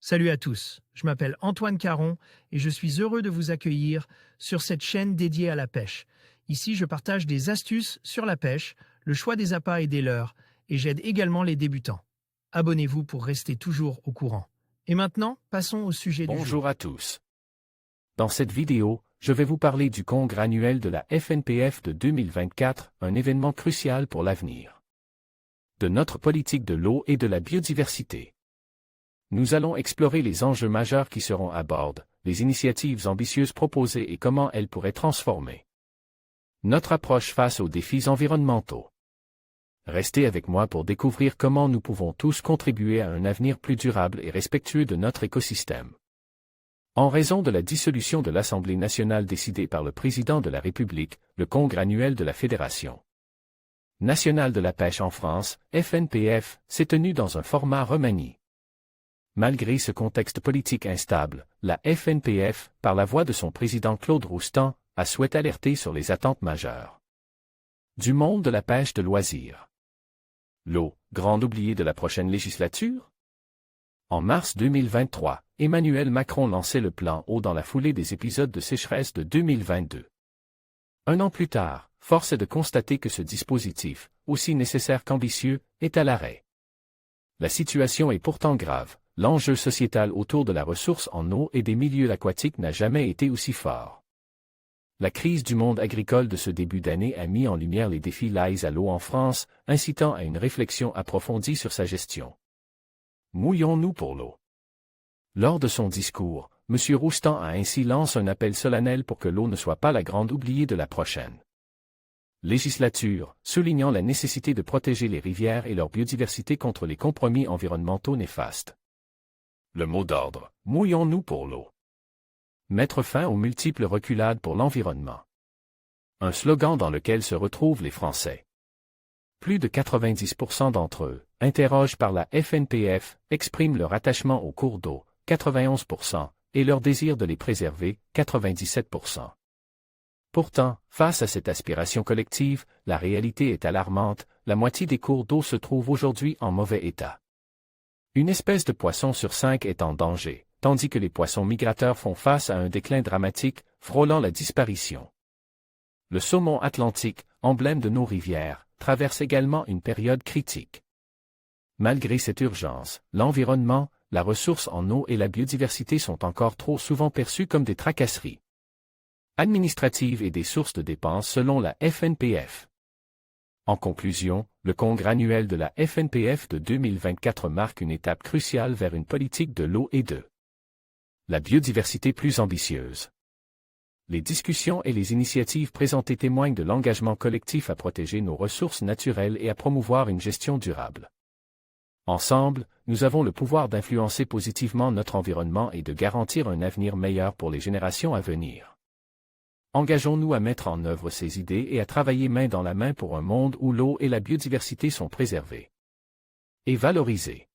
Salut à tous, je m'appelle Antoine Caron et je suis heureux de vous accueillir sur cette chaîne dédiée à la pêche. Ici, je partage des astuces sur la pêche, le choix des appâts et des leurres, et j'aide également les débutants. Abonnez-vous pour rester toujours au courant. Et maintenant, passons au sujet du jour. Bonjour à tous. Dans cette vidéo, je vais vous parler du congrès annuel de la FNPF de 2024, un événement crucial pour l'avenir de notre politique de l'eau et de la biodiversité. Nous allons explorer les enjeux majeurs qui seront à bord, les initiatives ambitieuses proposées et comment elles pourraient transformer notre approche face aux défis environnementaux. Restez avec moi pour découvrir comment nous pouvons tous contribuer à un avenir plus durable et respectueux de notre écosystème. En raison de la dissolution de l'Assemblée nationale décidée par le président de la République, le congrès annuel de la Fédération nationale de la pêche en France, FNPF, s'est tenu dans un format remanié. Malgré ce contexte politique instable, la FNPF, par la voix de son président Claude Roustan, a souhaité alerter sur les attentes majeures du monde de la pêche de loisirs. L'eau, grande oubliée de la prochaine législature? En mars 2023, Emmanuel Macron lançait le plan eau dans la foulée des épisodes de sécheresse de 2022. Un an plus tard, force est de constater que ce dispositif, aussi nécessaire qu'ambitieux, est à l'arrêt. La situation est pourtant grave, l'enjeu sociétal autour de la ressource en eau et des milieux aquatiques n'a jamais été aussi fort. La crise du monde agricole de ce début d'année a mis en lumière les défis liés à l'eau en France, incitant à une réflexion approfondie sur sa gestion. Mouillons-nous pour l'eau. Lors de son discours, M. Roustan a ainsi lancé un appel solennel pour que l'eau ne soit pas la grande oubliée de la prochaine législature, soulignant la nécessité de protéger les rivières et leur biodiversité contre les compromis environnementaux néfastes. Le mot d'ordre, mouillons-nous pour l'eau. Mettre fin aux multiples reculades pour l'environnement. Un slogan dans lequel se retrouvent les Français. Plus de 90% d'entre eux, interrogés par la FNPF, expriment leur attachement aux cours d'eau, 91%, et leur désir de les préserver, 97%. Pourtant, face à cette aspiration collective, la réalité est alarmante, la moitié des cours d'eau se trouve aujourd'hui en mauvais état. Une espèce de poisson sur 5 est en danger, tandis que les poissons migrateurs font face à un déclin dramatique, frôlant la disparition. Le saumon atlantique, emblème de nos rivières, traverse également une période critique. Malgré cette urgence, l'environnement, la ressource en eau et la biodiversité sont encore trop souvent perçus comme des tracasseries administratives et des sources de dépenses selon la FNPF. En conclusion, le congrès annuel de la FNPF de 2024 marque une étape cruciale vers une politique de l'eau et de la biodiversité plus ambitieuse. Les discussions et les initiatives présentées témoignent de l'engagement collectif à protéger nos ressources naturelles et à promouvoir une gestion durable. Ensemble, nous avons le pouvoir d'influencer positivement notre environnement et de garantir un avenir meilleur pour les générations à venir. Engageons-nous à mettre en œuvre ces idées et à travailler main dans la main pour un monde où l'eau et la biodiversité sont préservées et valorisées.